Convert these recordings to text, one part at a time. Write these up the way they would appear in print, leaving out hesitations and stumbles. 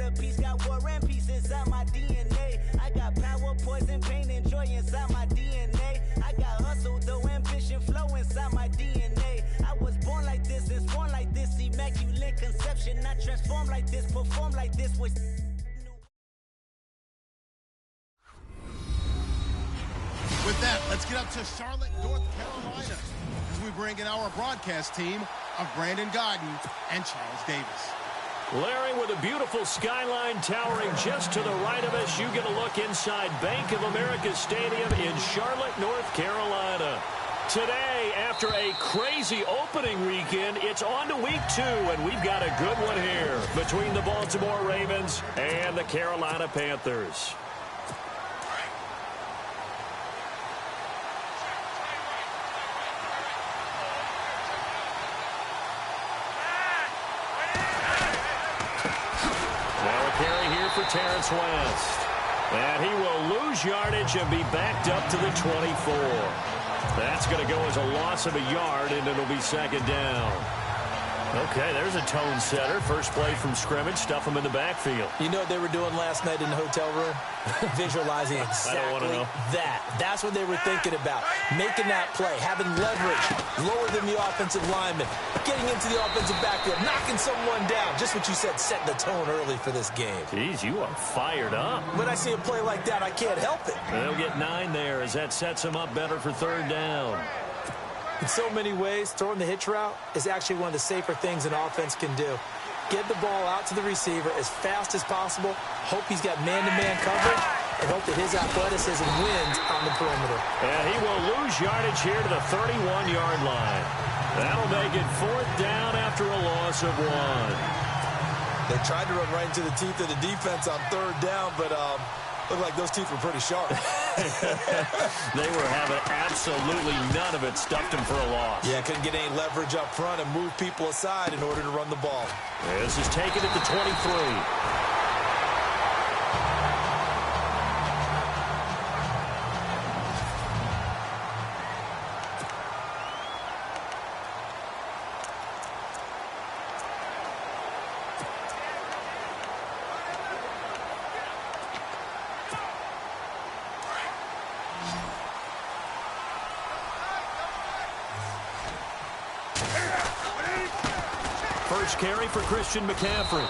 a piece, got war and peace inside my DNA. I got power, poison, pain, and joy inside my DNA. I got hustle, though, ambition, flow inside my DNA. I was born like this and sworn like this, immaculate conception. Not transformed like this, perform like this. With that, let's get up to Charlotte, North Carolina, as we bring in our broadcast team of Brandon Godden and Charles Davis. Larry, with a beautiful skyline towering just to the right of us, you get a look inside Bank of America Stadium in Charlotte, North Carolina. Today, after a crazy opening weekend, it's on to week 2, and we've got a good one here between the Baltimore Ravens and the Carolina Panthers. For Terrence West. And he will lose yardage and be backed up to the 24. That's going to go as a loss of a yard, and it'll be second down. Okay, there's a tone setter. First play from scrimmage. Stuff him in the backfield. You know what they were doing last night in the hotel room? Visualizing exactly that. That's what they were thinking about. Making that play, having leverage, lower than the offensive lineman, getting into the offensive backfield, knocking someone down. Just what you said, setting the tone early for this game. Jeez, you are fired up. When I see a play like that, I can't help it. They'll get 9 there as that sets them up better for third down. In so many ways, throwing the hitch route is actually one of the safer things an offense can do. Get the ball out to the receiver as fast as possible, hope he's got man-to-man coverage, and hope that his athleticism wins on the perimeter. And he will lose yardage here to the 31-yard line. That'll make it fourth down after a loss of 1. They tried to run right into the teeth of the defense on third down, but looked like those teeth were pretty sharp. They were having absolutely none of it. Stuffed him for a loss. Yeah, couldn't get any leverage up front and move people aside in order to run the ball. This is taken at the 23. First carry for Christian McCaffrey.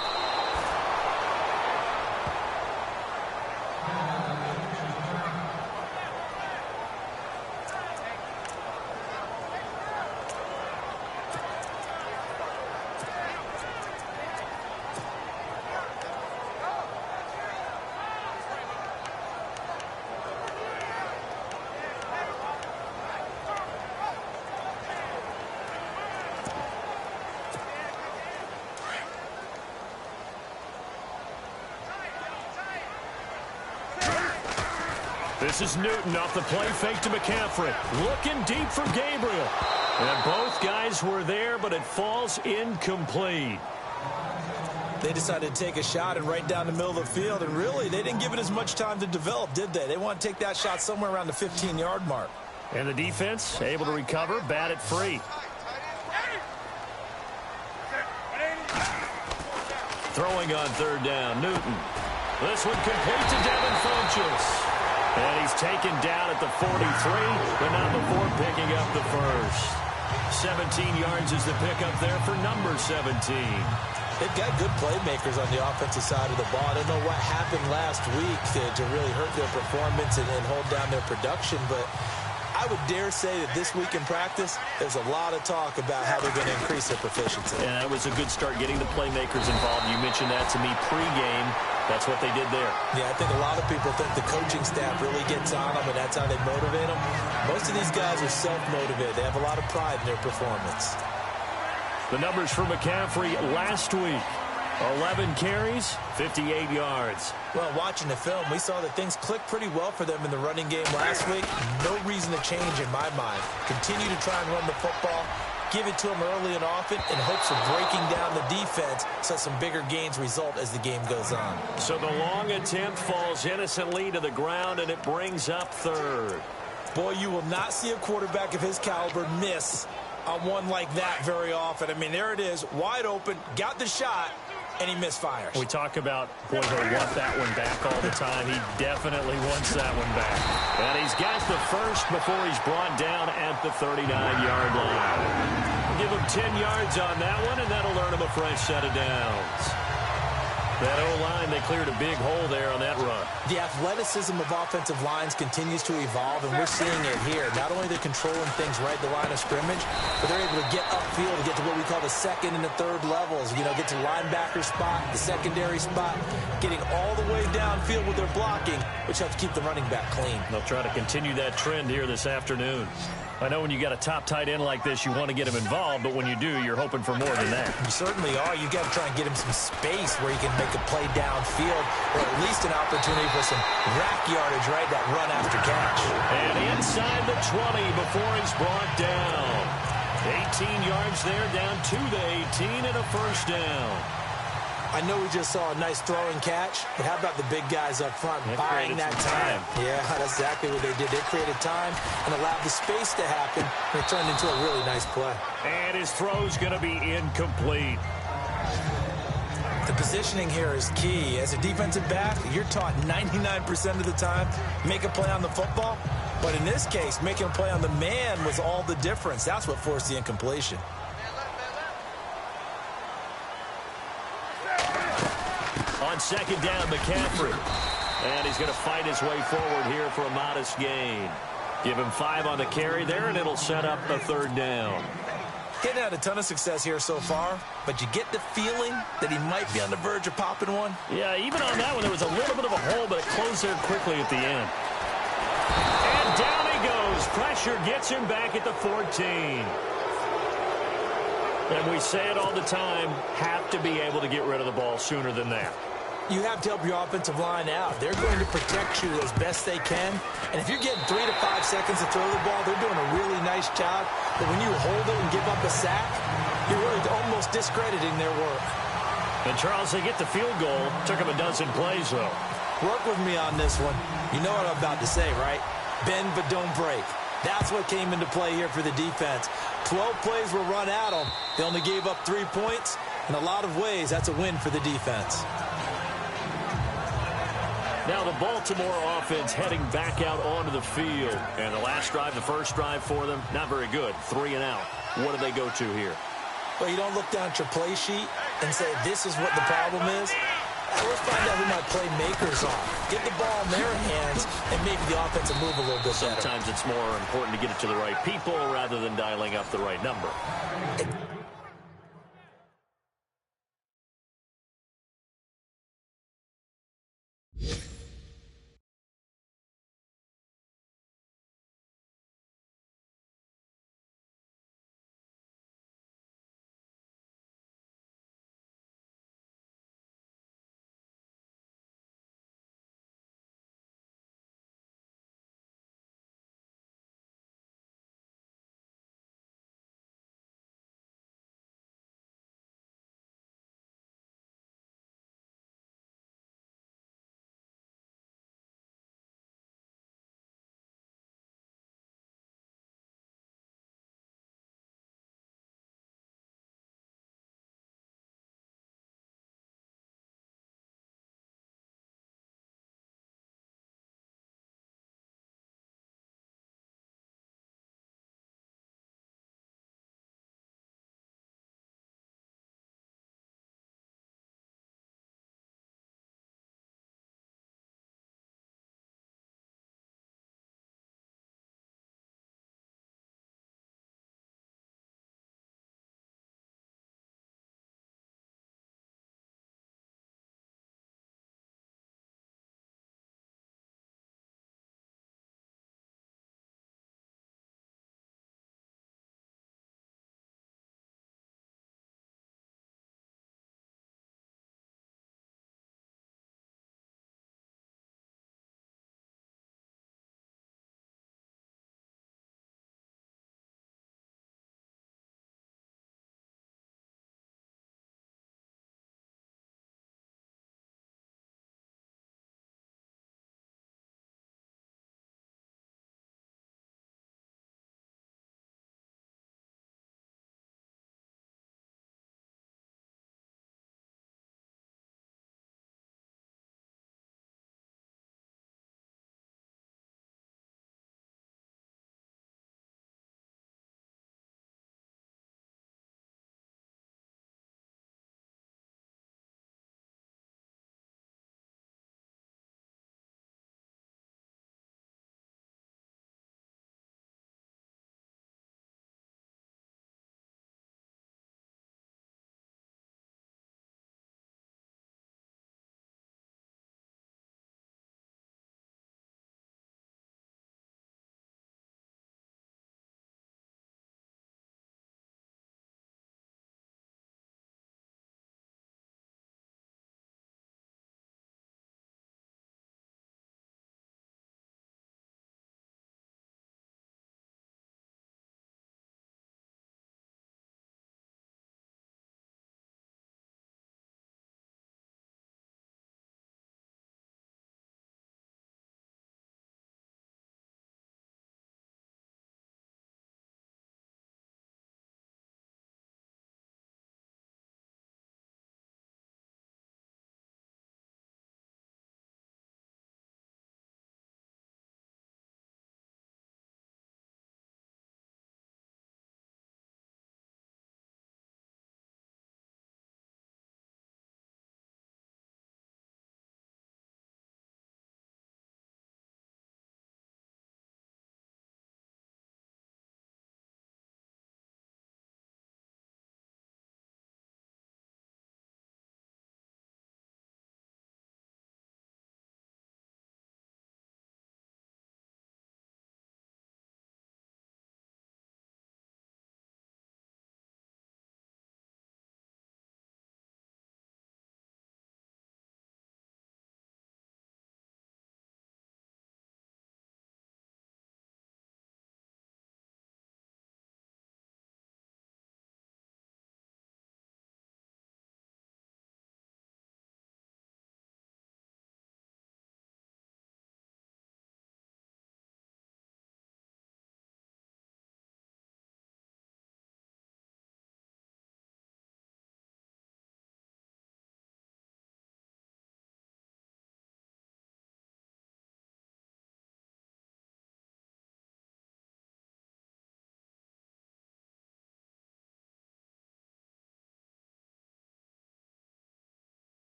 This is Newton off the play fake to McCaffrey. Looking deep for Gabriel. And both guys were there, but it falls incomplete. They decided to take a shot and right down the middle of the field, and really, they didn't give it as much time to develop, did they? They want to take that shot somewhere around the 15-yard mark. And the defense able to recover, bat it free. Throwing on third down, Newton. This one complete to Devin Funchess. And he's taken down at the 43, but not before picking up the first. 17 yards is the pickup there for number 17. They've got good playmakers on the offensive side of the ball. I don't know what happened last week to really hurt their performance and hold down their production, but I would dare say that this week in practice, there's a lot of talk about how they're going to increase their proficiency. And that was a good start getting the playmakers involved. You mentioned that to me pregame. That's what they did there. Yeah, I think a lot of people think the coaching staff really gets on them, and that's how they motivate them. Most of these guys are self-motivated. They have a lot of pride in their performance. The numbers for McCaffrey last week. 11 carries, 58 yards. Well, watching the film, we saw that things clicked pretty well for them in the running game last week. No reason to change in my mind. Continue to try and run the football. Give it to them early and often in hopes of breaking down the defense so some bigger gains result as the game goes on. So the long attempt falls innocently to the ground, and it brings up third. Boy, you will not see a quarterback of his caliber miss on one like that very often. I mean, there it is, wide open, got the shot, and he misfires. We talk about, boy, he'll want that one back all the time. He definitely wants that one back. And he's got the first before he's brought down at the 39-yard line. Give him 10 yards on that one, and that'll earn him a fresh set of downs. That O-line, they cleared a big hole there on that run. The athleticism of offensive lines continues to evolve, and we're seeing it here. Not only they're controlling things right at the line of scrimmage, but they're able to get upfield to get to what we call the second and the third levels. You know, get to linebacker spot, the secondary spot, getting all the way downfield with their blocking, which helps keep the running back clean. They'll try to continue that trend here this afternoon. I know when you got a top tight end like this, you want to get him involved, but when you do, you're hoping for more than that. You certainly are. You got to try and get him some space where he can make a play downfield, or at least an opportunity for some rack yardage, right? That run after catch. And inside the 20 before he's brought down. 18 yards there, down to the 18 and a first down. I know we just saw a nice throw and catch, but how about the big guys up front buying that time? Yeah, that's exactly what they did. They created time and allowed the space to happen, and it turned into a really nice play. And his throw's going to be incomplete. The positioning here is key. As a defensive back, you're taught 99% of the time, make a play on the football. But in this case, making a play on the man was all the difference. That's what forced the incompletion. On second down, McCaffrey. And he's going to fight his way forward here for a modest gain. Give him 5 on the carry there, and it'll set up a third down. He hadn't had a ton of success here so far, but you get the feeling that he might be on the verge of popping one. Yeah, even on that one, there was a little bit of a hole, but it closed there quickly at the end. And down he goes. Pressure gets him back at the 14. And we say it all the time, have to be able to get rid of the ball sooner than that. You have to help your offensive line out. They're going to protect you as best they can. And if you're getting 3 to 5 seconds to throw the ball, they're doing a really nice job. But when you hold it and give up a sack, you're really almost discrediting their work. And, Charles, they get the field goal. Took them a dozen plays, though. Work with me on this one. You know what I'm about to say, right? Bend but don't break. That's what came into play here for the defense. 12 plays were run at them. They only gave up 3 points. In a lot of ways, that's a win for the defense. Now the Baltimore offense heading back out onto the field. And the last drive, the first drive for them, not very good. 3 and out. What do they go to here? Well, you don't look down at your play sheet and say, this is what the problem is. Let's find out who my playmakers are. Get the ball in their hands, and maybe the offense will move a little bit better. Sometimes it's more important to get it to the right people rather than dialing up the right number.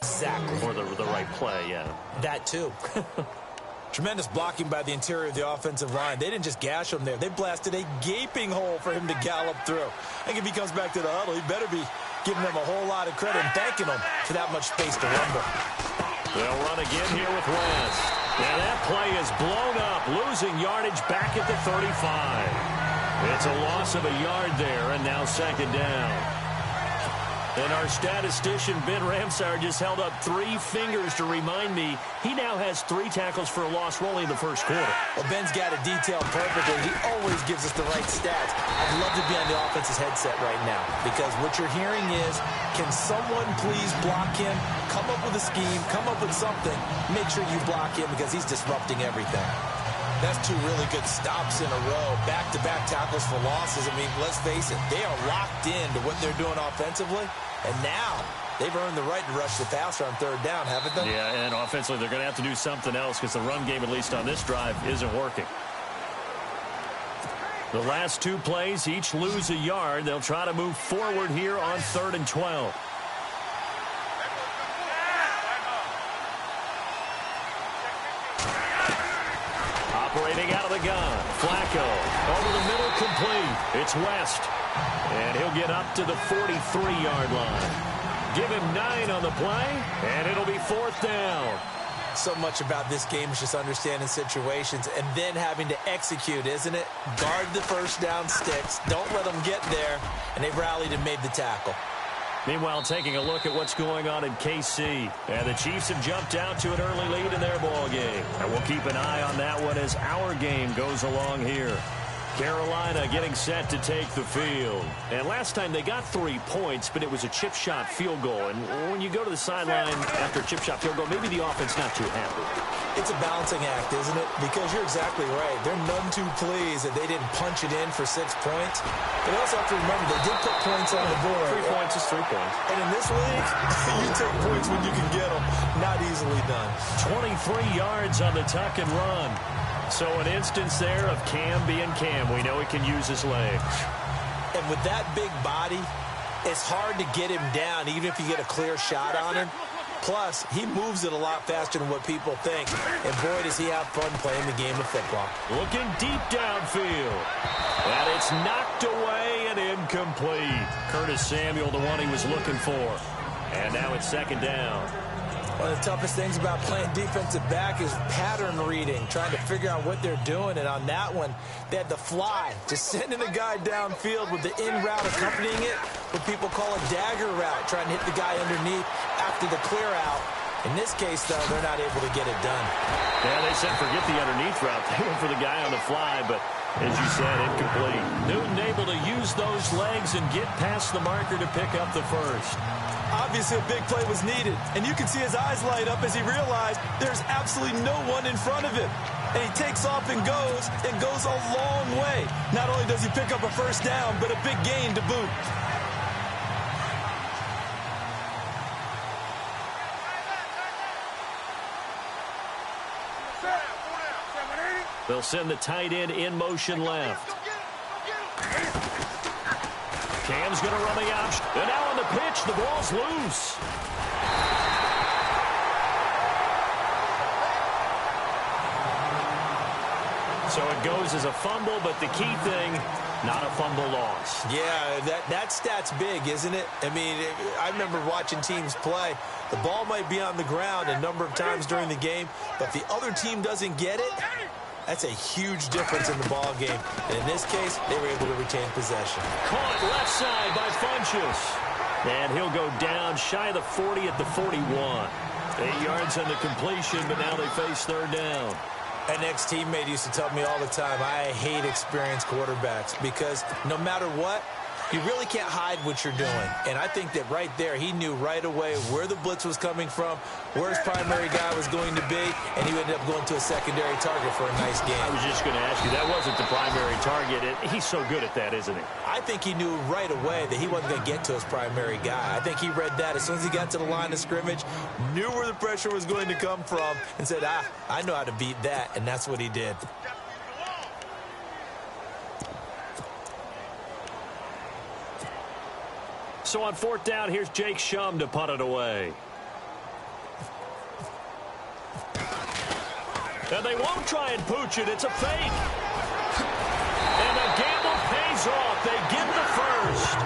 Exactly. Or the right play, yeah. That too. Tremendous blocking by the interior of the offensive line. They didn't just gash him there. They blasted a gaping hole for him to gallop through. I think if he comes back to the huddle, he better be giving them a whole lot of credit and thanking them for that much space to rumble. They'll run again here with West. And that play is blown up, losing yardage back at the 35. It's a loss of a yard there, and now second down. And our statistician, Ben Ramsar, just held up 3 fingers to remind me he now has 3 tackles for a loss rolling in the first quarter. Well, Ben's got it detailed perfectly. He always gives us the right stats. I'd love to be on the offense's headset right now because what you're hearing is, can someone please block him? Come up with a scheme. Come up with something. Make sure you block him because he's disrupting everything. That's 2 really good stops in a row. Back-to-back tackles for losses. I mean, let's face it, they are locked into what they're doing offensively. And now they've earned the right to rush the passer on third down, haven't they? Yeah, and offensively they're going to have to do something else because the run game, at least on this drive, isn't working. The last 2 plays each lose a yard. They'll try to move forward here on 3rd and 12. Operating out of the gun. Flacco over the middle, complete. It's West. And he'll get up to the 43-yard line. Give him 9 on the play, and it'll be 4th down. So much about this game is just understanding situations and then having to execute, isn't it? Guard the first down sticks. Don't let them get there. And they've rallied and made the tackle. Meanwhile, taking a look at what's going on in KC. And the Chiefs have jumped out to an early lead in their ball game. And we'll keep an eye on that one as our game goes along here. Carolina getting set to take the field. And last time they got 3 points, but it was a chip shot field goal. And when you go to the sideline after a chip shot field goal, maybe the offense not too happy. It's a balancing act, isn't it? Because you're exactly right. They're none too pleased that they didn't punch it in for 6 points. But also have to remember, they did put points on the board. 3 points is 3 points. And in this league, you take points when you can get them. Not easily done. 23 yards on the tuck and run. So an instance there of Cam being Cam. We know he can use his legs. And with that big body, it's hard to get him down, even if you get a clear shot on him. Plus, he moves it a lot faster than what people think. And boy, does he have fun playing the game of football. Looking deep downfield. And it's knocked away and incomplete. Curtis Samuel, the one he was looking for. And now it's second down. One of the toughest things about playing defensive back is pattern reading, trying to figure out what they're doing. And on that one, they had the fly, just sending a guy downfield with the in route accompanying it, what people call a dagger route, trying to hit the guy underneath after the clear out. In this case, though, they're not able to get it done. Yeah, they said forget the underneath route. They went for the guy on the fly, but as you said, incomplete. Newton able to use those legs and get past the marker to pick up the first. Obviously, a big play was needed, and you can see his eyes light up as he realized there's absolutely no one in front of him. And he takes off and goes a long way. Not only does he pick up a first down, but a big gain to boot. They'll send the tight end in motion left. Cam's going to run the option. And now on the pitch, the ball's loose. So it goes as a fumble, but the key thing, not a fumble loss. Yeah, that stat's big, isn't it? I mean, I remember watching teams play. The ball might be on the ground a number of times during the game, but if the other team doesn't get it, that's a huge difference in the ball game. And in this case, they were able to retain possession. Caught left side by Funchess. And he'll go down shy of the 40 at the 41. 8 yards on the completion, but now they face third down. An ex-teammate used to tell me all the time, I hate experienced quarterbacks because no matter what, you really can't hide what you're doing. And I think that right there, he knew right away where the blitz was coming from, where his primary guy was going to be, and he ended up going to a secondary target for a nice game. I was just going to ask you, that wasn't the primary target. He's so good at that, isn't he? I think he knew right away that he wasn't going to get to his primary guy. I think he read that as soon as he got to the line of scrimmage, knew where the pressure was going to come from, and said, I know how to beat that, and that's what he did. So on fourth down, here's Jake Shum to punt it away. And they won't try and pooch it. It's a fake. And the gamble pays off. They get the first.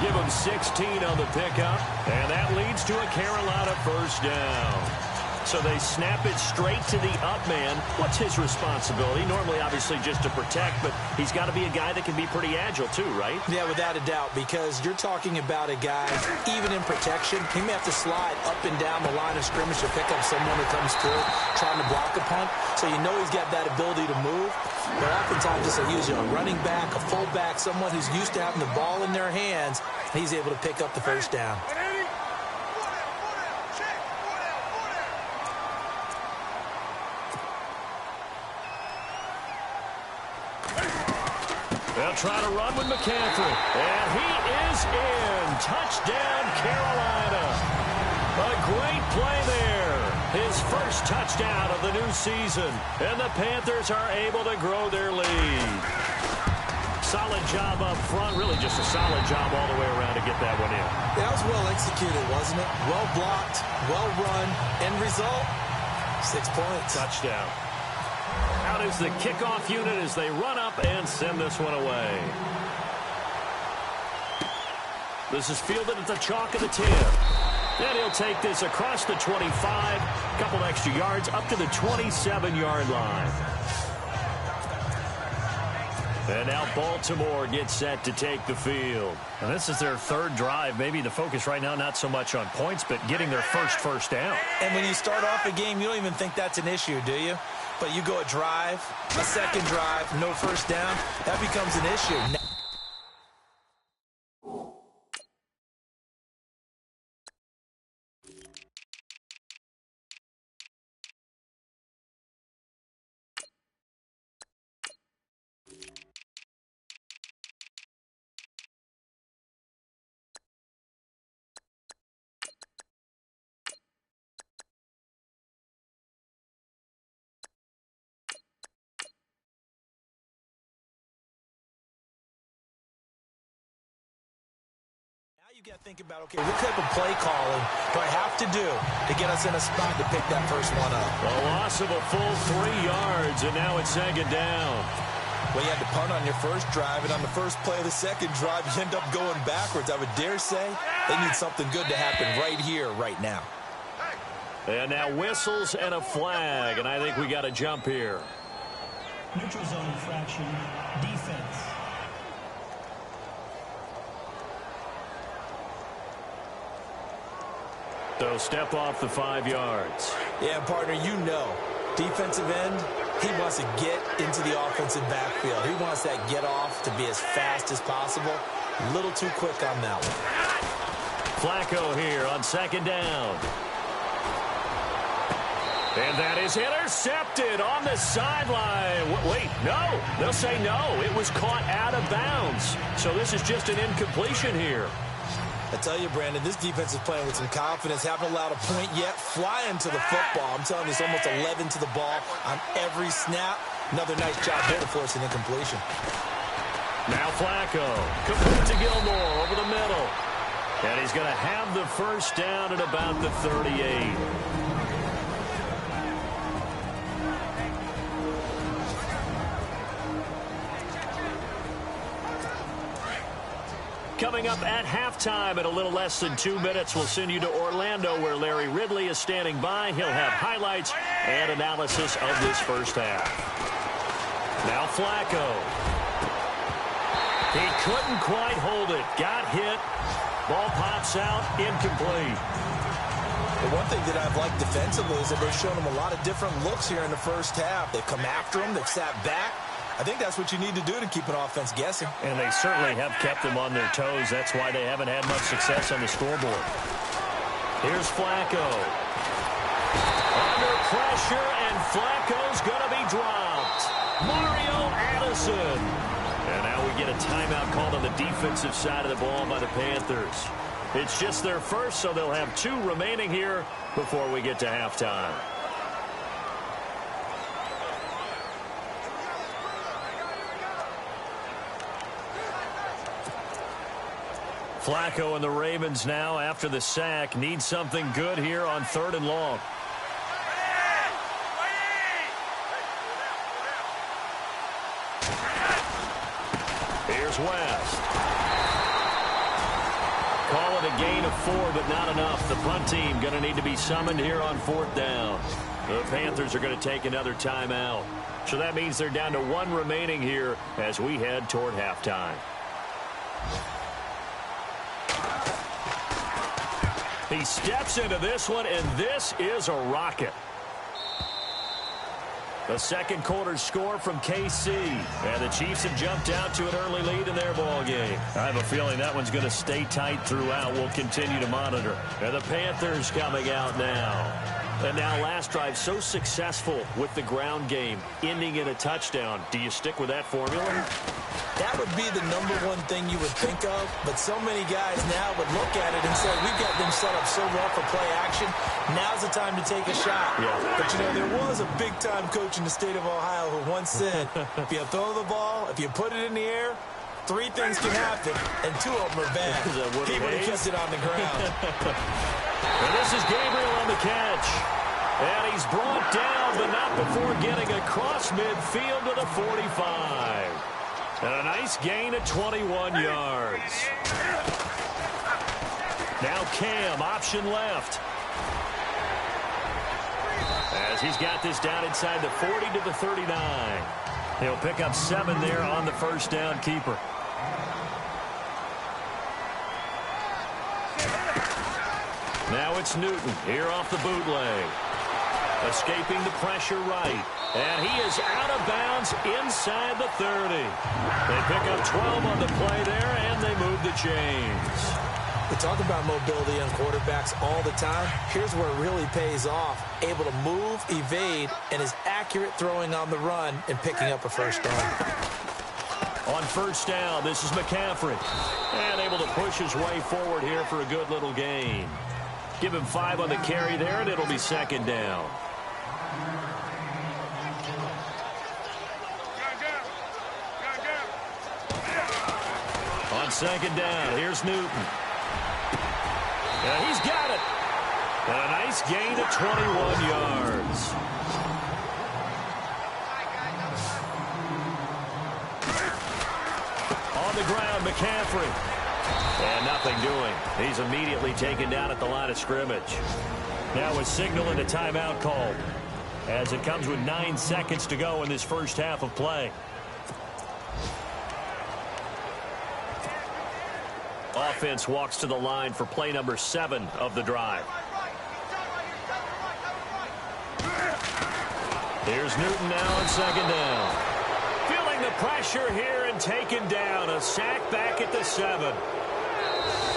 Give them 16 on the pickup. And that leads to a Carolina first down. So they snap it straight to the up man. What's his responsibility? Normally, obviously, just to protect, but he's got to be a guy that can be pretty agile too, right? Yeah, without a doubt, because you're talking about a guy, even in protection, he may have to slide up and down the line of scrimmage to pick up someone who comes through trying to block a punt. So you know he's got that ability to move. But oftentimes, it's usually a running back, a fullback, someone who's used to having the ball in their hands, and he's able to pick up the first down. They'll try to run with McCaffrey. And he is in. Touchdown, Carolina. A great play there. His first touchdown of the new season. And the Panthers are able to grow their lead. Solid job up front. Really just a solid job all the way around to get that one in. That was well executed, wasn't it? Well blocked, well run. End result, 6 points. Touchdown. Out is the kickoff unit as they run up and send this one away. This is fielded at the chalk of the 10. And he'll take this across the 25. Couple extra yards up to the 27-yard line. And now Baltimore gets set to take the field. And this is their third drive. Maybe the focus right now not so much on points, but getting their first down. And when you start off a game, you don't even think that's an issue, do you? But you go a drive, a second drive, no first down, that becomes an issue. You got to think about, okay, what type of play calling do I have to do to get us in a spot to pick that first one up? A loss of a full 3 yards, and now it's second down. Well, you had to punt on your first drive, and on the first play of the second drive, you end up going backwards. I would dare say they need something good to happen right here, right now. And now whistles and a flag, and I think we got a jump here. Neutral zone infraction, defense. So step off the 5 yards. Yeah, partner, you know, defensive end, he wants to get into the offensive backfield. He wants that get off to be as fast as possible. A little too quick on that one. Flacco here on second down. And that is intercepted on the sideline. Wait, no. They'll say no. It was caught out of bounds. So this is just an incompletion here. I tell you, Brandon, this defense is playing with some confidence. Haven't allowed a point yet. Flying to the football. I'm telling you, it's almost 11 to the ball on every snap. Another nice job there to force an incompletion. Now Flacco. Complete to Gilmore over the middle. And he's going to have the first down at about the 38. Coming up at halftime in a little less than 2 minutes, we'll send you to Orlando where Larry Ridley is standing by. He'll have highlights and analysis of this first half. Now Flacco. He couldn't quite hold it. Got hit. Ball pops out. Incomplete. The one thing that I've liked defensively is that they've shown him a lot of different looks here in the first half. They've come after him. They've sat back. I think that's what you need to do to keep an offense guessing. And they certainly have kept them on their toes. That's why they haven't had much success on the scoreboard. Here's Flacco. Under pressure, and Flacco's going to be dropped. Mario Addison. And now we get a timeout called on the defensive side of the ball by the Panthers. It's just their first, so they'll have 2 remaining here before we get to halftime. Flacco and the Ravens now, after the sack, need something good here on 3rd and long. Here's West. Call it a gain of 4, but not enough. The punt team going to need to be summoned here on 4th down. The Panthers are going to take another timeout. So that means they're down to 1 remaining here as we head toward halftime. He steps into this one, and this is a rocket. The second quarter score from KC. And the Chiefs have jumped out to an early lead in their ball game. I have a feeling that one's going to stay tight throughout. We'll continue to monitor. And the Panthers coming out now. And now last drive so successful with the ground game, ending in a touchdown. Do you stick with that formula? That would be the #1 thing you would think of, but so many guys now would look at it and say, we've got them set up so well for play action. Now's the time to take a shot. Yeah. But, you know, there was a big-time coach in the state of Ohio who once said, if you throw the ball, if you put it in the air, 3 things can happen, and 2 of them are bad. He would have kept it on the ground. And this is Gabriel on the catch. And he's brought down, but not before getting across midfield to the 45. And a nice gain of 21 yards. Now Cam, option left. As he's got this down inside the 40 to the 39. He'll pick up 7 there on the first down keeper. Now it's Newton here off the bootleg. Escaping the pressure right. And he is out of bounds inside the 30. They pick up 12 on the play there, and they move the chains. We talk about mobility on quarterbacks all the time. Here's where it really pays off. Able to move, evade, and is accurate throwing on the run and picking up a first down. On first down, this is McCaffrey. And able to push his way forward here for a good little gain. Give him 5 on the carry there, and it'll be second down. On second down, here's Newton. And he's got it. And a nice gain of 21 yards. On the ground, McCaffrey. And nothing doing. He's immediately taken down at the line of scrimmage. Now a signal and a timeout called, as it comes with 9 seconds to go in this first half of play. Offense walks to the line for play number 7 of the drive. Here's Newton now on second down. Feeling the pressure here and taken down. A sack back at the 7.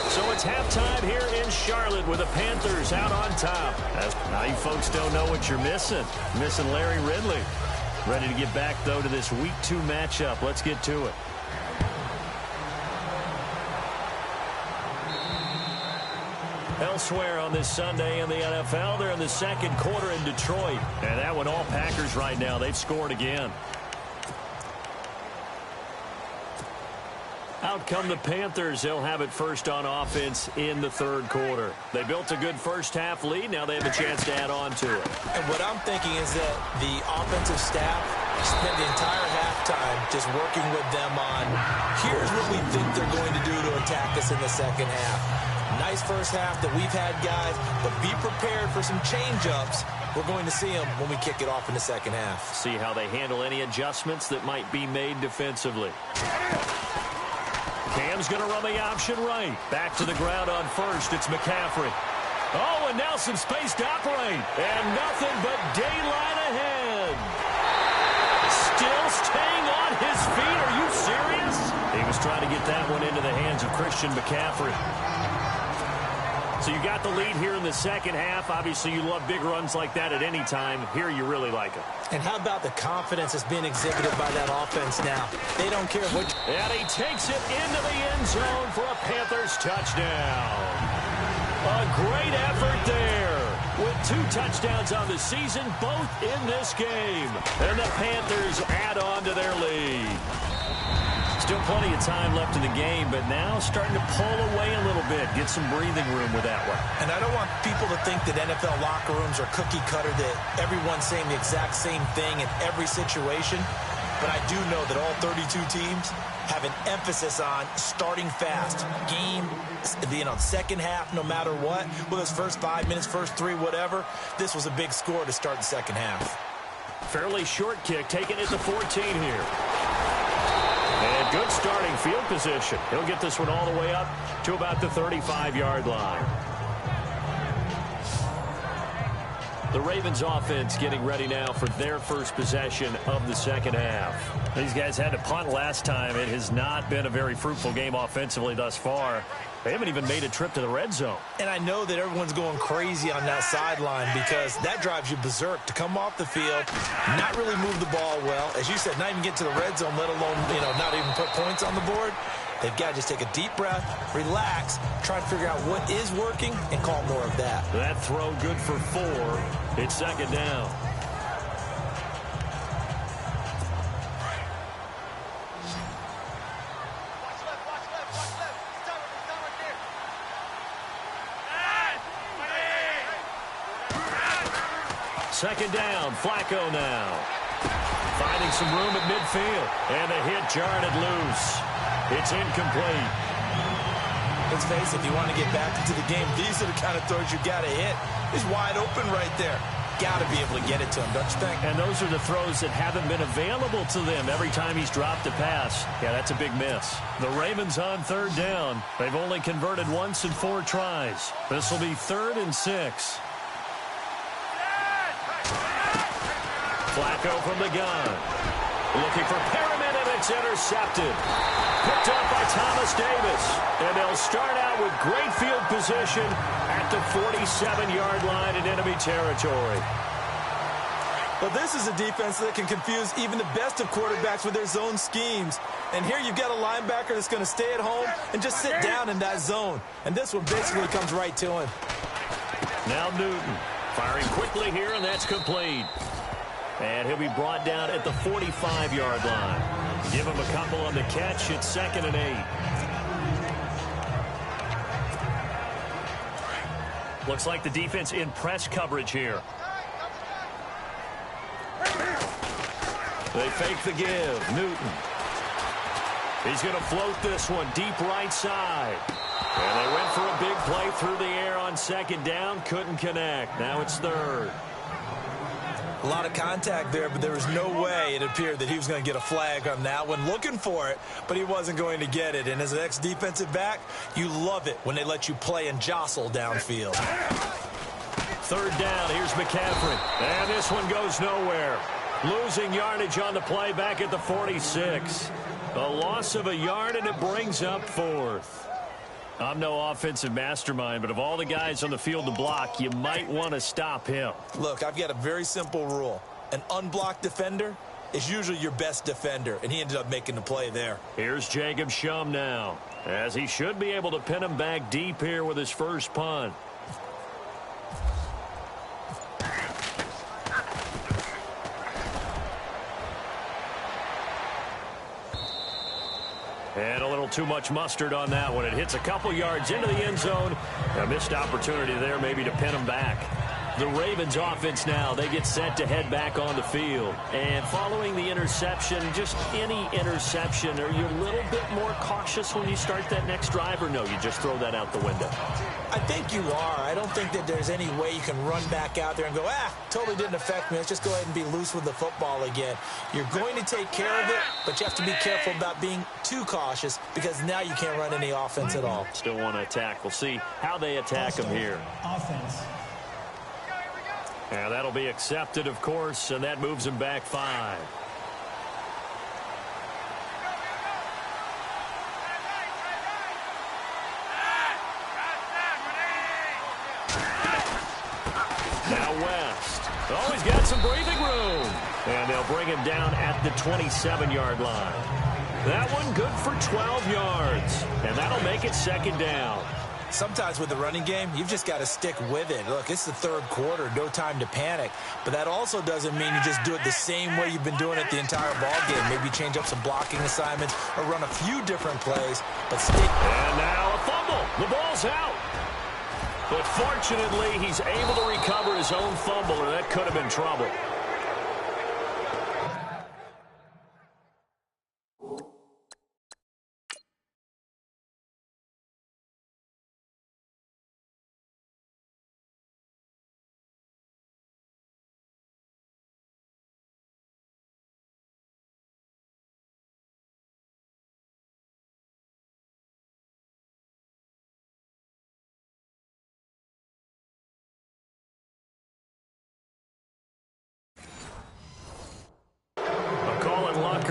So it's halftime here in Charlotte with the Panthers out on top. Now you folks don't know what you're missing. Missing Larry Ridley. Ready to get back, though, to this Week 2 matchup. Let's get to it. Elsewhere on this Sunday in the NFL, they're in the second quarter in Detroit. And that one all Packers right now. They've scored again. Out come the Panthers. They'll have it first on offense in the third quarter. They built a good first half lead. Now they have a chance to add on to it. And what I'm thinking is that the offensive staff spent the entire halftime just working with them on, here's what we think they're going to do to attack us in the second half. Nice first half that we've had, guys, but be prepared for some change-ups. We're going to see them when we kick it off in the second half. See how they handle any adjustments that might be made defensively. Cam's going to run the option right. Back to the ground on first. It's McCaffrey. Oh, and now some space to operate. And nothing but daylight ahead. Still staying on his feet. Are you serious? He was trying to get that one into the hands of Christian McCaffrey. So you got the lead here in the second half. Obviously, you love big runs like that at any time. Here, you really like it. And how about the confidence that's being exhibited by that offense now? They don't care what... And he takes it into the end zone for a Panthers touchdown. A great effort there. With 2 touchdowns on the season, both in this game. And the Panthers add on to their lead. Still plenty of time left in the game, but now starting to pull away a little bit. Get some breathing room with that one. And I don't want people to think that NFL locker rooms are cookie cutter, that everyone's saying the exact same thing in every situation. But I do know that all 32 teams, have an emphasis on starting fast. Game, second half, no matter what, whether it's first 5 minutes, first 3, whatever, this was a big score to start the second half. Fairly short kick, taken at the 14 here. And good starting field position. He'll get this one all the way up to about the 35-yard line. The Ravens offense getting ready now for their first possession of the second half. These guys had to punt last time. It has not been a very fruitful game offensively thus far. They haven't even made a trip to the red zone. And I know that everyone's going crazy on that sideline because that drives you berserk to come off the field, not really move the ball well. As you said, not even get to the red zone, let alone, not even put points on the board. They've got to just take a deep breath, relax, try to figure out what is working, and call more of that. That throw good for 4. It's second down. Second down, Flacco now. Finding some room at midfield. And a hit jarred it loose. It's incomplete. Let's face it, if you want to get back into the game, these are the kind of throws you got to hit. He's wide open right there. Got to be able to get it to him, don't you think? And those are the throws that haven't been available to them every time he's dropped a pass. Yeah, that's a big miss. The Ravens on third down. They've only converted once in 4 tries. This will be 3rd and 6. Flacco from the gun. Looking for Perriman, and it's intercepted. Picked up by Thomas Davis. And they'll start out with great field position at the 47-yard line in enemy territory. Well, this is a defense that can confuse even the best of quarterbacks with their zone schemes. And here you've got a linebacker that's going to stay at home and just sit down in that zone. And this one basically comes right to him. Now Newton firing quickly here, and that's complete. And he'll be brought down at the 45-yard line. Give him a couple on the catch. It's 2nd and 8. Looks like the defense in press coverage here. They fake the give. Newton. He's going to float this one deep right side. And they went for a big play through the air on second down. Couldn't connect. Now it's 3rd. A lot of contact there, but there was no way it appeared that he was going to get a flag on that one. Looking for it, but he wasn't going to get it. And as an ex-defensive back, you love it when they let you play and jostle downfield. 3rd down. Here's McCaffrey. And this one goes nowhere. Losing yardage on the play back at the 46. A loss of a yard, and it brings up 4th. I'm no offensive mastermind, but of all the guys on the field to block, you might want to stop him. Look, I've got a very simple rule. An unblocked defender is usually your best defender, and he ended up making the play there. Here's Jacob Shum now, as he should be able to pin him back deep here with his first punt. And a little too much mustard on that one. It hits a couple yards into the end zone. A missed opportunity there maybe to pin him back. The Ravens offense now, they get set to head back on the field. And following the interception, just any interception, are you a little bit more cautious when you start that next drive, or no, you just throw that out the window? I think you are. I don't think that there's any way you can run back out there and go, totally didn't affect me. Let's just go ahead and be loose with the football again. You're going to take care of it, but you have to be careful about being too cautious because now you can't run any offense at all. Still want to attack. We'll see how they attack him here. Offense. And that'll be accepted, of course, and that moves him back 5. Now West. Oh, he's got some breathing room. And they'll bring him down at the 27-yard line. That one good for 12 yards. And that'll make it 2nd down. Sometimes with the running game, you've just got to stick with it. Look, it's the 3rd quarter, no time to panic. But that also doesn't mean you just do it the same way you've been doing it the entire ball game. Maybe change up some blocking assignments or run a few different plays, but stick. And now a fumble. The ball's out. But fortunately, he's able to recover his own fumble, or that could have been trouble.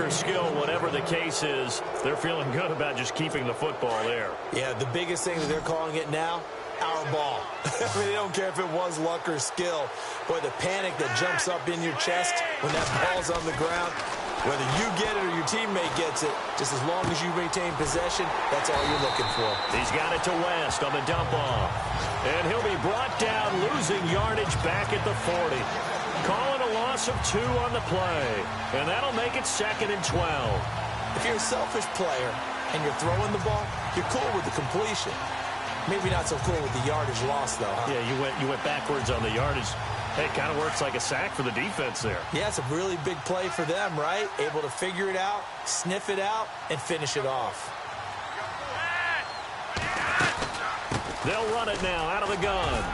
their skill, whatever the case is, they're feeling good about just keeping the football there. Yeah, the biggest thing that they're calling it now, our ball. I mean, they don't care if it was luck or skill. Boy, the panic that jumps up in your chest when that ball's on the ground, whether you get it or your teammate gets it, just as long as you retain possession, that's all you're looking for. He's got it to West on the dump off. And he'll be brought down, losing yardage back at the 40. Calling a loss of 2 on the play. And that'll make it 2nd and 12. If you're a selfish player and you're throwing the ball, you're cool with the completion. Maybe not so cool with the yardage loss, though, huh? Yeah, you went backwards on the yardage. Hey, it kind of works like a sack for the defense there. Yeah, it's a really big play for them, right? Able to figure it out, sniff it out, and finish it off. They'll run it now out of the gun.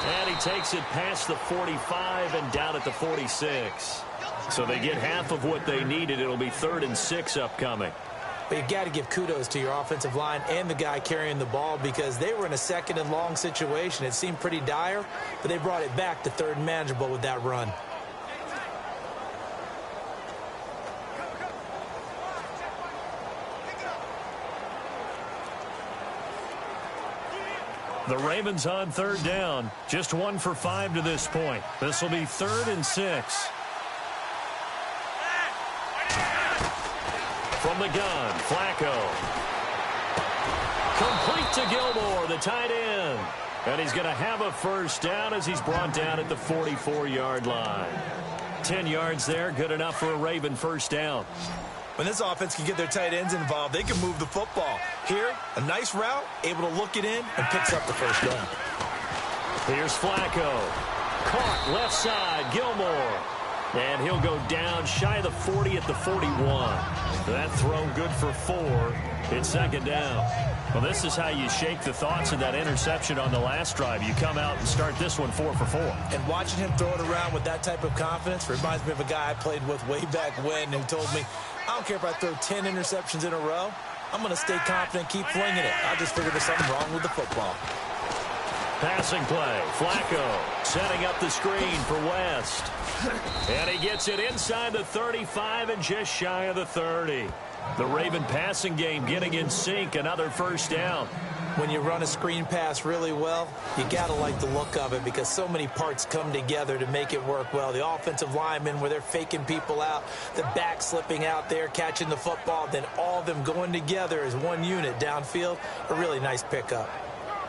And he takes it past the 45 and down at the 46. So they get half of what they needed. It'll be 3rd and 6 upcoming. But you've got to give kudos to your offensive line and the guy carrying the ball because they were in a 2nd and long situation. It seemed pretty dire, but they brought it back to 3rd and manageable with that run. The Ravens on 3rd down. Just 1 for 5 to this point. This will be 3rd and 6. From the gun, Flacco. Complete to Gilmore, the tight end. And he's going to have a 1st down as he's brought down at the 44-yard line. 10 yards there, good enough for a Raven 1st down. When this offense can get their tight ends involved, they can move the football. Here, a nice route, able to look it in, and picks up the 1st down. Here's Flacco. Caught left side, Gilmore. And he'll go down shy of the 40 at the 41. That throw good for 4. It's 2nd down. Well, this is how you shake the thoughts of that interception on the last drive. You come out and start this one 4 for 4. And watching him throw it around with that type of confidence reminds me of a guy I played with way back when who told me, I don't care if I throw 10 interceptions in a row. I'm going to stay confident, keep flinging it. I just figured there's something wrong with the football. Passing play. Flacco setting up the screen for West. And he gets it inside the 35 and just shy of the 30. The Raven passing game getting in sync. Another 1st down. When you run a screen pass really well, you got to like the look of it because so many parts come together to make it work well. The offensive linemen where they're faking people out, the back slipping out there, catching the football, then all of them going together as one unit downfield. A really nice pickup.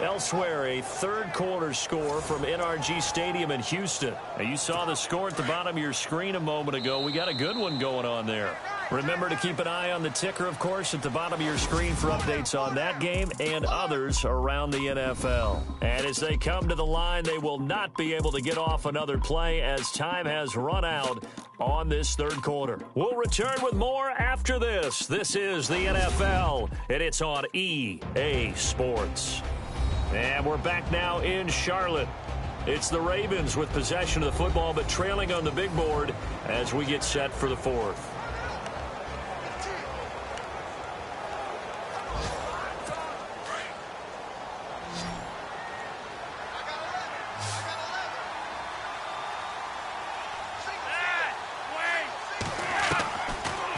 Elsewhere, a 3rd quarter score from NRG Stadium in Houston. Now, you saw the score at the bottom of your screen a moment ago. We got a good one going on there. Remember to keep an eye on the ticker, of course, at the bottom of your screen for updates on that game and others around the NFL. And as they come to the line, they will not be able to get off another play as time has run out on this 3rd quarter. We'll return with more after this. This is the NFL, and it's on EA Sports. And we're back now in Charlotte. It's the Ravens with possession of the football, but trailing on the big board as we get set for the 4th.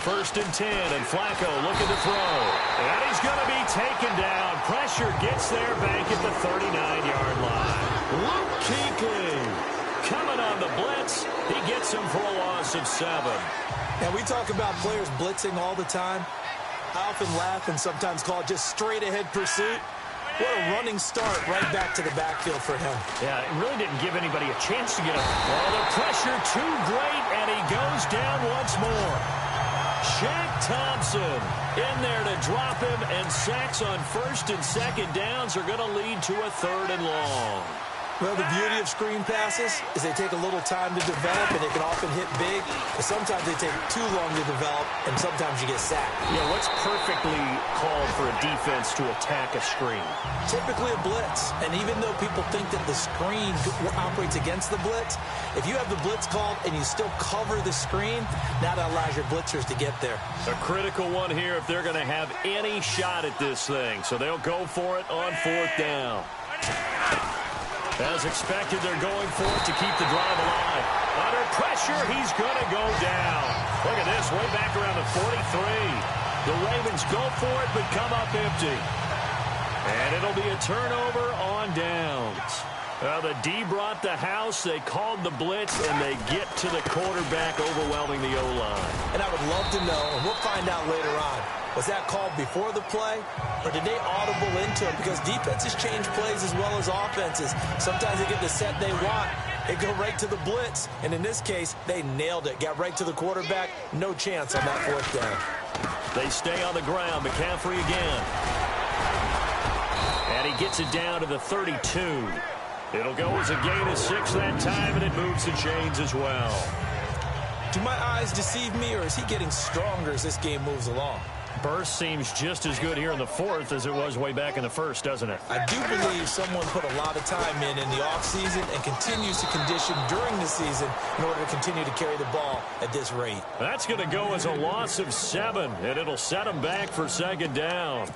First and 10, and Flacco looking to throw. And he's going to be taken down. Pressure gets there back at the 39-yard line. Luke Kuechly coming on the blitz. He gets him for a loss of 7. Now, we talk about players blitzing all the time. I often laugh and sometimes call it just straight-ahead pursuit. What a running start right back to the backfield for him. Yeah, it really didn't give anybody a chance to get him. Oh, the pressure too great, and he goes down once more. Shaq Thompson in there to drop him, and sacks on 1st and 2nd downs are going to lead to a 3rd and long. Well, the beauty of screen passes is they take a little time to develop, and they can often hit big. But sometimes they take too long to develop, and sometimes you get sacked. Yeah, what's perfectly called for a defense to attack a screen? Typically a blitz. And even though people think that the screen operates against the blitz, if you have the blitz called and you still cover the screen, now that allows your blitzers to get there. A critical one here if they're going to have any shot at this thing. So they'll go for it on 4th down. As expected, they're going for it to keep the drive alive. Under pressure, he's going to go down. Look at this, way back around the 43. The Ravens go for it, but come up empty. And it'll be a turnover on downs. The D brought the house. They called the blitz, and they get to the quarterback, overwhelming the O-line. And I would love to know, and we'll find out later on, was that called before the play, or did they audible into it? Because defenses change plays as well as offenses. Sometimes they get the set they want. They go right to the blitz. And in this case, they nailed it. Got right to the quarterback. No chance on that fourth down. They stay on the ground. McCaffrey again. And he gets it down to the 32. It'll go as a gain of 6 that time, and it moves the chains as well. Do my eyes deceive me, or is he getting stronger as this game moves along? Burst seems just as good here in the fourth as it was way back in the first, doesn't it? I do believe someone put a lot of time in the offseason and continues to condition during the season in order to continue to carry the ball at this rate. That's going to go as a loss of 7, and it'll set them back for second down.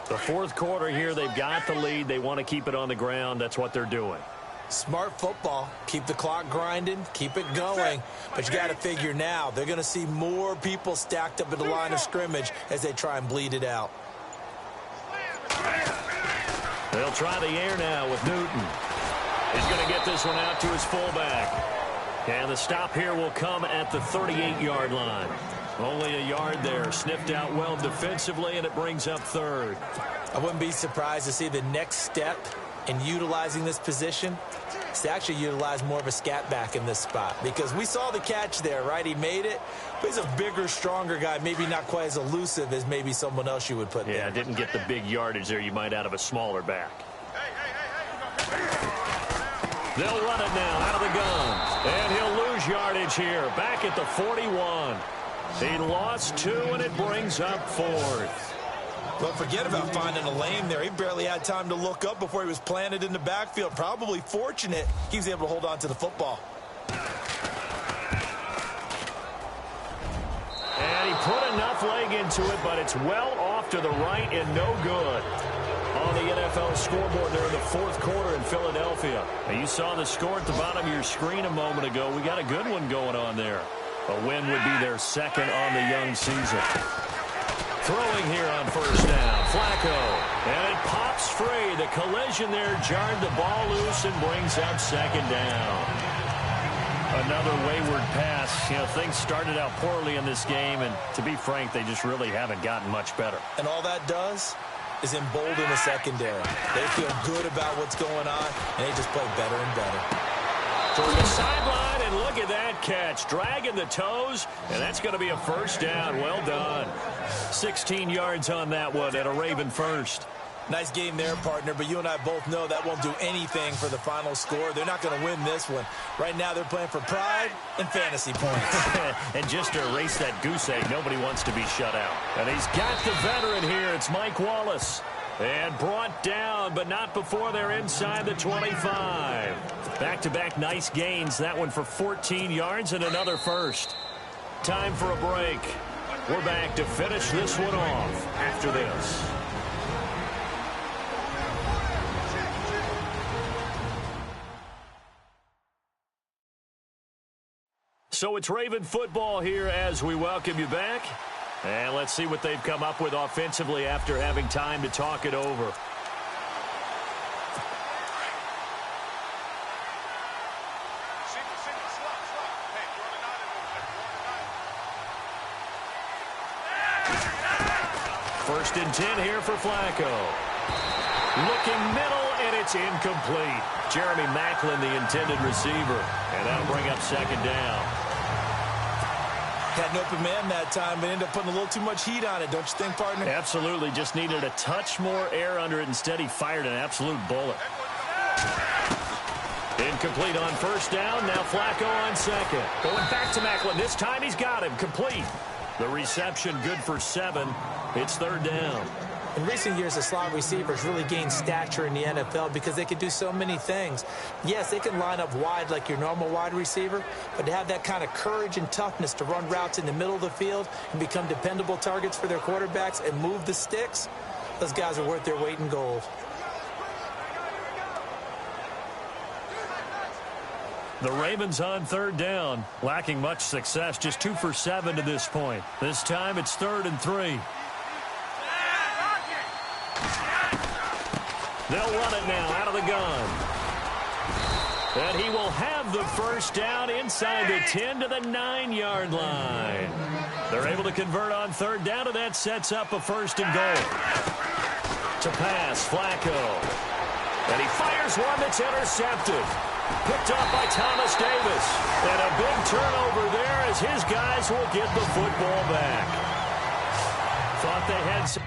The fourth quarter here, they've got the lead. They want to keep it on the ground. That's what they're doing. Smart football. Keep the clock grinding. Keep it going. But you got to figure now, they're going to see more people stacked up at the line of scrimmage as they try and bleed it out. They'll try the air now with Newton. He's going to get this one out to his fullback. And the stop here will come at the 38-yard line. Only a yard there. Sniffed out well defensively, and it brings up third. I wouldn't be surprised to see the next step in utilizing this position is to actually utilize more of a scat back in this spot, because we saw the catch there, right? He made it, but he's a bigger, stronger guy, maybe not quite as elusive as maybe someone else you would put there. Yeah, didn't get the big yardage there you might out of a smaller back. They'll run it now out of the gun, and he'll lose yardage here, back at the 41. He lost 2, and it brings up 4th. Well, forget about finding a lane there. He barely had time to look up before he was planted in the backfield. Probably fortunate he was able to hold on to the football. And he put enough leg into it, but it's well off to the right and no good. On the NFL scoreboard there in the fourth quarter in Philadelphia. Now, you saw the score at the bottom of your screen a moment ago. We got a good one going on there. A win would be their second on the young season. Throwing here on first down, Flacco, and it pops free. The collision there jarred the ball loose and brings up second down. Another wayward pass. You know, things started out poorly in this game, and to be frank, they just really haven't gotten much better. And all that does is embolden the secondary. They feel good about what's going on, and they just play better and better. Toward the sideline, and look at that catch. Dragging the toes, and that's going to be a first down. Well done. 16 yards on that one, and a Raven first. Nice game there, partner, but you and I both know that won't do anything for the final score. They're not going to win this one. Right now, they're playing for pride and fantasy points. And just to erase that goose egg, nobody wants to be shut out. And he's got the veteran here. It's Mike Wallace. And brought down, but not before they're inside the 25. Back-to-back nice gains. That one for 14 yards and another first. Time for a break. We're back to finish this one off after this. So it's Raven football here as we welcome you back. And let's see what they've come up with offensively after having time to talk it over. First and 10 here for Flacco. Looking middle, and it's incomplete. Jeremy Maclin, the intended receiver. And that'll bring up second down. Had an open man that time, but ended up putting a little too much heat on it, don't you think, partner? Absolutely. Just needed a touch more air under it. Instead, he fired an absolute bullet. Incomplete on first down. Now Flacco on second. Going back to Maclin. This time he's got him. Complete. The reception good for 7. It's third down. In recent years, the slot receivers really gained stature in the NFL because they can do so many things. Yes, they can line up wide like your normal wide receiver, but to have that kind of courage and toughness to run routes in the middle of the field and become dependable targets for their quarterbacks and move the sticks, those guys are worth their weight in gold. The Ravens on third down, lacking much success, just 2 for 7 to this point. This time it's 3rd and 3. They'll run it now out of the gun. And he will have the first down inside the 10 to the 9-yard line. They're able to convert on third down, and that sets up a 1st and goal. To pass, Flacco. And he fires one that's intercepted. Picked up by Thomas Davis. And a big turnover there as his guys will get the football back. Thought they had some...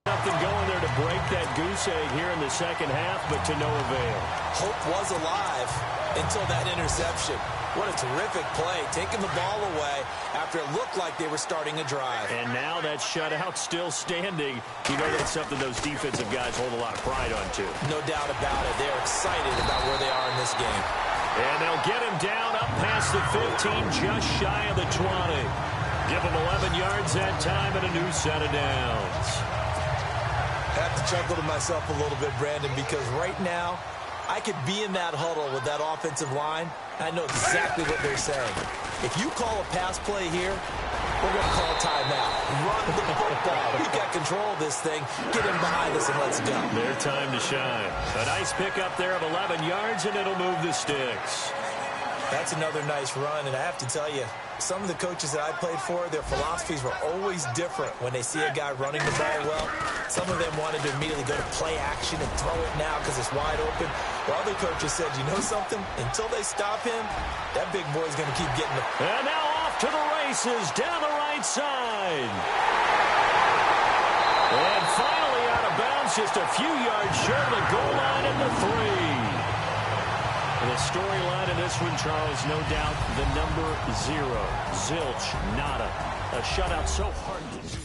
Something going there to break that goose egg here in the second half, but to no avail. Hope was alive until that interception. What a terrific play, taking the ball away after it looked like they were starting a drive. And now that shutout still standing. You know that's something those defensive guys hold a lot of pride on, too. No doubt about it. They're excited about where they are in this game. And they'll get him down up past the 15, just shy of the 20. Give him 11 yards that time and a new set of downs. I have to chuckle to myself a little bit, Brandon, because right now I could be in that huddle with that offensive line. I know exactly what they're saying. If you call a pass play here, we're going to call a timeout. Run the football. We've got control of this thing. Get him behind us and let's go. Their time to shine. A nice pickup there of 11 yards, and it'll move the sticks. That's another nice run, and I have to tell you, some of the coaches that I played for, their philosophies were always different when they see a guy running the ball well. Some of them wanted to immediately go to play action and throw it now because it's wide open. While other coaches said, you know something? Until they stop him, that big boy's going to keep getting the... And now off to the races down the right side. And finally out of bounds, just a few yards short of the goal line at the 3. The storyline in this one, Charles, no doubt the number 0. Zilch, nada. A shutout so hard to do.